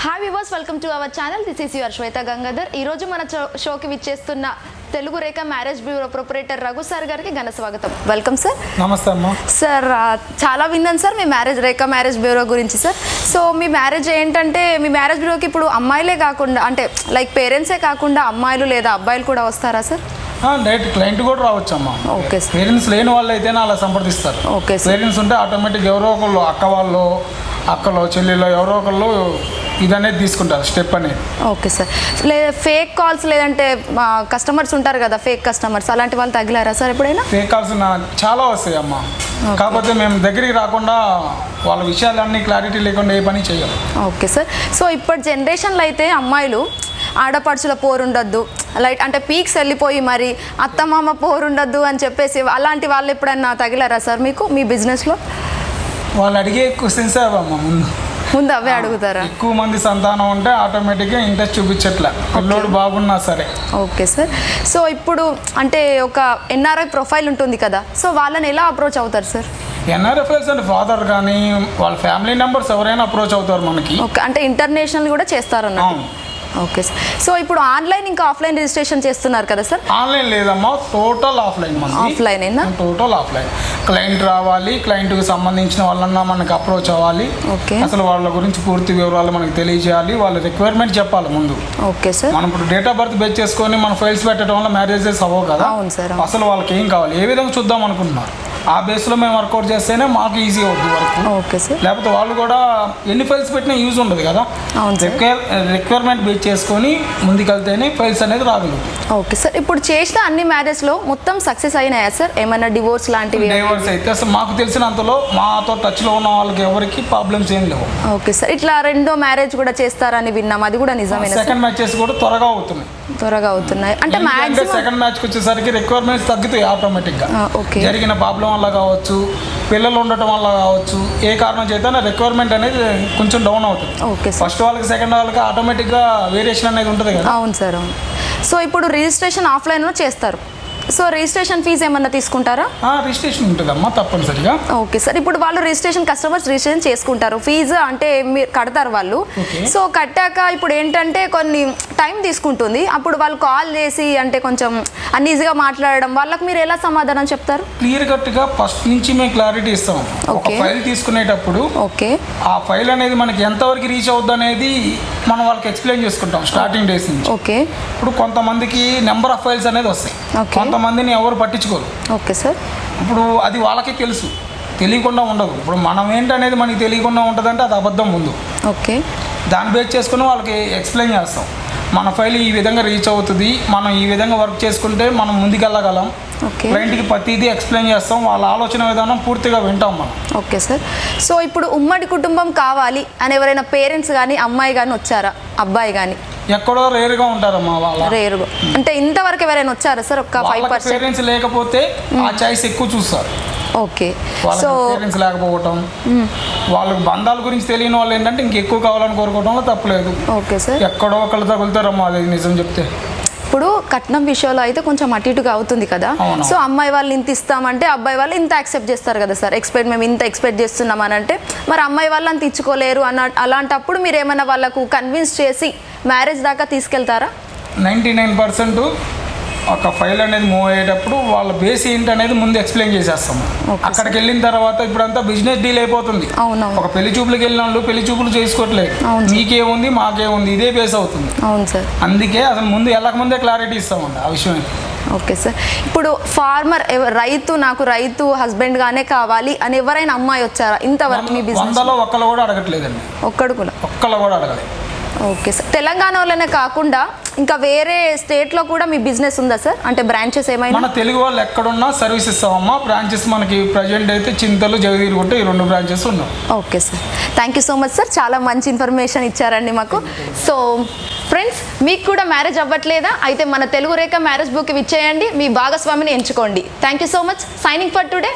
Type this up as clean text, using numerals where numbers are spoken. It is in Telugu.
Hi viewers, welcome to our channel. This is your Swetha Gangadhar. ఈరోజు మన షోకి విచ్చేస్తున్న Telugu Rekha marriage bureau proprietor Raghu sir గారికి ఘన స్వాగతం. Welcome sir. నమస్తే అమ్మా. సార్, చాలా విన్నాను సార్ మీ రేఖ మ్యారేజ్ బ్యూరో గురించి సార్. సో మీ మ్యారేజ్ ఏంటంటే, మీ మ్యారేజ్ బ్యూరోకి ఇప్పుడు అమ్మాయిలే కాకుండా, అంటే లైక్ పేరెంట్సే కాకుండా అమ్మాయిలు లేదా అబ్బాయిలు కూడా వస్తారా సార్? డైరెక్ట్ క్లయింట్ కూడా రావచ్చు అమ్మా. Okay sir. పేరెంట్స్ లేని వాళ్ళు అయితేనే అలా సంప్రదిస్తారు. Okay sir. పేరెంట్స్ ఉంటే ఆటోమేటిక్ ఎవరో ఒకళ్ళు అక్కలో చెల్లెలో ఎవరో ఒకళ్ళు ఇదనేది తీసుకుంటారు, స్టెప్ అనేది. Okay sir. లేదా ఫేక్ కాల్స్, లేదంటే కస్టమర్స్ ఉంటారు కదా, ఫేక్ కస్టమర్స్, అలాంటి వాళ్ళు తగిలారా సార్ ఎప్పుడైనా? ఫేక్ కాల్స్ చాలా వస్తాయి అమ్మా. కాకపోతే మేము దగ్గరికి రాకుండా వాళ్ళ విషయాలన్నీ క్లారిటీ లేకుండా ఏ పని చేయాలి. Okay sir. సో ఇప్పటి జనరేషన్లో అయితే అమ్మాయిలు ఆడపడుచుల పోరుండద్దు, లైట్ అంటే పీక్స్ వెళ్ళిపోయి మరి అత్తమామ పోరుండద్దు అని చెప్పేసి అలాంటి వాళ్ళు ఎప్పుడైనా తగిలారా సార్ మీకు మీ బిజినెస్లో? వాళ్ళు అడిగే క్వశ్చన్స్ అవమ్మా. ముందు అవే అడుగుతారా? ఎక్కువ మంది సంతానం ఉంటే ఆటోమేటిక్గా ఇంట్రెస్ట్ చూపించట్లే, పిల్లోడు బాగున్నా సరే. Okay sir. సో ఇప్పుడు అంటే ఒక ఎన్ఆర్ఐ ప్రొఫైల్ ఉంటుంది కదా, సో వాళ్ళని ఎలా అప్రోచ్ అవుతారు సార్? ఎన్ఆర్ఎఫ్ఎల్స్ అంటే ఫాదర్ కానీ వాళ్ళ ఫ్యామిలీ మెంబర్స్ ఎవరైనా అప్రోచ్ అవుతారు మనకి. ఓకే, అంటే ఇంటర్నేషనల్ కూడా చేస్తారన్నమాట. Okay sir. సో ఇప్పుడు ఆన్లైన్ ఇంకా ఆఫ్లైన్ రిజిస్ట్రేషన్ చేస్తున్నారు కదా సార్? ఆన్లైన్ లేదమ్మా, టోటల్ ఆఫ్లైన్. ఆఫ్లైన్ అయినా టోటల్ ఆఫ్లైన్. క్లయింట్ రావాలి, క్లయింట్కి సంబంధించిన వాళ్ళన్నా మనకి అప్రోచ్ అవ్వాలి. ఓకే. అసలు వాళ్ళ గురించి పూర్తి వివరాలు మనకి తెలియజేయాలి, వాళ్ళ రిక్వైర్మెంట్ చెప్పాలి ముందు. Okay sir. మనం ఇప్పుడు డేట్ ఆఫ్ బర్త్ బేస్ చేసుకొని మన ఫైల్స్ పెట్టడం వల్ల మ్యారేజెస్ అవ్వవు కదా. అవును సార్. అసలు వాళ్ళకి ఏం కావాలి, ఏ విధంగా చూద్దాం అనుకుంటున్నారు, ఆ బేస్లో మేము వర్కౌట్ చేస్తేనే మాకు ఈజీ అవుతుంది వర్క్. Okay sir. లేకపోతే వాళ్ళు కూడా ఎన్ని ఫైల్స్ పెట్టినా యూజ్ ఉండదు కదా. రిక్వైర్మెంట్ బేస్ చేసుకొని ముందుకెళ్తేనే ఫైల్స్ అనేది రాగలుగుతాయి. Okay sir. ఇప్పుడు చేసిన అన్ని మ్యారేజ్లో మొత్తం సక్సెస్ అయినాయా సార్? ఏమైనా డివోర్స్ లాంటివి? డివోర్స్ అయితే అసలు మాకు తెలిసినంతలో మాతో టచ్లో ఉన్న వాళ్ళకి ఎవరికి ప్రాబ్లమ్స్ ఏం లేవు. Okay sir. ఇట్లా రెండో మ్యారేజ్ కూడా చేస్తారని విన్నాం, అది కూడా నిజమేనా? సెకండ్ మ్యాచెస్ కూడా త్వరగా అవుతున్నాయి. అంటే సెకండ్ మ్యాచ్కి వచ్చేసరికి రిక్వైర్మెంట్స్ తగ్గుతాయి ఆటోమేటిక్గా. ఓకే. జరిగిన ప్రాబ్లం వల్ల కావచ్చు, పిల్లలు ఉండటం వల్ల కావచ్చు, ఏ కారణం చేత రిక్వైర్మెంట్ అనేది కొంచెం డౌన్ అవుతుంది. ఓకే. ఫస్ట్ వాళ్ళకి సెకండ్ వాళ్ళకి ఆటోమేటిక్గా వేరియేషన్ అనేది ఉంటుంది కదా. అవును సార్, అవును. సో ఇప్పుడు రిజిస్ట్రేషన్ ఆఫ్లైన్లో చేస్తారు, సో రిజిస్ట్రేషన్ ఫీజు ఏమన్నా తీసుకుంటారా? రిజిస్ట్రేషన్ ఉంటుందమ్మా తప్పనిసరిగా. Okay sir. ఇప్పుడు వాళ్ళు కస్టమర్స్ రిజిస్ట్రేషన్ చేసుకుంటారు, ఫీజు అంటే మీరు కడతారు వాళ్ళు. సో కట్టాక ఇప్పుడు ఏంటంటే కొన్ని టైం తీసుకుంటుంది, అప్పుడు వాళ్ళు కాల్ చేసి అంటే కొంచెం అన్ఈజీగా మాట్లాడడం, వాళ్ళకి మీరు ఎలా సమాధానం చెప్తారు? క్లియర్ కట్గా ఫస్ట్ నుంచి మేము క్లారిటీ ఇస్తాం. ఒక ఫైల్ తీసుకునేటప్పుడు ఓకే, ఆ ఫైల్ అనేది మనకి ఎంతవరకు రీచ్ అవుద్ది అనేది మనం వాళ్ళకి ఎక్స్ప్లెయిన్ చేసుకుంటాం స్టార్టింగ్ డేస్ నుంచి. ఓకే. ఇప్పుడు కొంతమందికి నెంబర్ ఆఫ్ ఫైల్స్ అనేది వస్తాయి, కొంతమందిని ఎవరు పట్టించుకోరు. Okay sir. ఇప్పుడు అది వాళ్ళకే తెలుసు, తెలియకుండా ఉండదు. ఇప్పుడు మనం ఏంటనేది మనకి తెలియకుండా ఉంటుందంటే అది అబద్ధం ముందు. ఓకే. దాన్ని బేస్ చేసుకుని వాళ్ళకి ఎక్స్ప్లెయిన్ చేస్తాం, మన ఫైల్ ఈ విధంగా రీచ్ అవుతుంది, మనం ఈ విధంగా వర్క్ చేసుకుంటే మనం ముందుకెళ్ళగలం. క్లయింట్కి ప్రతిదీ ఎక్స్ప్లెయిన్ చేస్తాం, వాళ్ళ ఆలోచన విధానం పూర్తిగా వింటాం మనం. Okay sir. సో ఇప్పుడు ఉమ్మడి కుటుంబం కావాలి అని ఎవరైనా పేరెంట్స్ కానీ అమ్మాయి కానీ వచ్చారా, అబ్బాయి కానీ? ఎక్కడో రేరుగా ఉంటారమ్మా. వాళ్ళ రేరుగా అంటే ఇంతవరకు ఎవరైనా వచ్చారా సార్? ఒక 5% పేరెంట్స్ లేకపోతే ఆ చాయిస్ ఎక్కువ చూస్తారు. ఓకే. సో పేరెంట్స్ లేకపోవటం, వాళ్ళకి బంధాల గురించి తెలియని వాళ్ళు ఏంటంటే ఇంకెక్కువ కావాలని కోరుకోవడంలో తప్పలేదు. Okay sir. ఎక్కడో ఒకళ్ళు తగులుతారమ్మా, అది నిజం చెప్తే. ఇప్పుడు కట్నం విషయంలో అయితే కొంచెం అటు ఇటుగా అవుతుంది కదా. సో అమ్మాయి వాళ్ళు ఇంత ఇస్తామంటే అబ్బాయి వాళ్ళు ఇంత యాక్సెప్ట్ చేస్తారు కదా సార్. మేము ఇంత ఎక్స్పెక్ట్ చేస్తున్నాం అని అంటే మరి అమ్మాయి వాళ్ళు అంత ఇచ్చుకోలేరు అలాంటప్పుడు మీరు ఏమైనా వాళ్ళకు కన్విన్స్ చేసి మ్యారేజ్ దాకా తీసుకెళ్తారా? 99% ఒక ఫైల్ అనేది మూవ్ అయ్యేటప్పుడు వాళ్ళ బేస్ ఏంటి అనేది ముందు ఎక్స్ప్లెయిన్ చేసేస్తాము. అక్కడికి వెళ్ళిన తర్వాత ఇప్పుడంతా బిజినెస్ డీల్ అయిపోతుంది. ఒక పెళ్లి చూపులకు వెళ్ళిన వాళ్ళు పెళ్లి చూపులు చేసుకోవట్లేదు, మీకేముంది మాకేముంది, ఇదే బేస్ అవుతుంది. అవును సార్. అందుకే అసలు ముందు వెళ్ళక ముందే క్లారిటీ ఇస్తామండి ఆ విషయం అయితే. Okay sir. ఇప్పుడు ఫార్మర్ నాకు రైతు హస్బెండ్ గానే కావాలి అని ఎవరైనా అమ్మాయి వచ్చారా ఇంతవరకు మీ బిజినెస్? 100లో ఒక్కళ్ళు కూడా అడగట్లేదండి. ఒక్కళ్ళు కూడా అడగలేదు. Okay sir. తెలంగాణలోనే కాకుండా ఇంకా వేరే స్టేట్లో కూడా మీ బిజినెస్ ఉందా సార్? అంటే బ్రాంచెస్ ఏమైనా? మన తెలుగు వాళ్ళు ఎక్కడున్నా సర్వీస్ ఇస్తామమ్మా. బ్రాంచెస్ మనకి ప్రజెంట్ అయితే చింతలు, జగదీరుగుంట ఈ 2 బ్రాంచెస్ ఉన్నాయి. Okay sir. Thank you so much sir, చాలా మంచి ఇన్ఫర్మేషన్ ఇచ్చారండి మాకు. సో ఫ్రెండ్స్, మీకు కూడా మ్యారేజ్ అవ్వట్లేదా? అయితే మన తెలుగు రేఖ మ్యారేజ్ బుక్ ఇచ్చేయండి, మీ భాగస్వామిని ఎంచుకోండి. Thank you so much. Signing for today.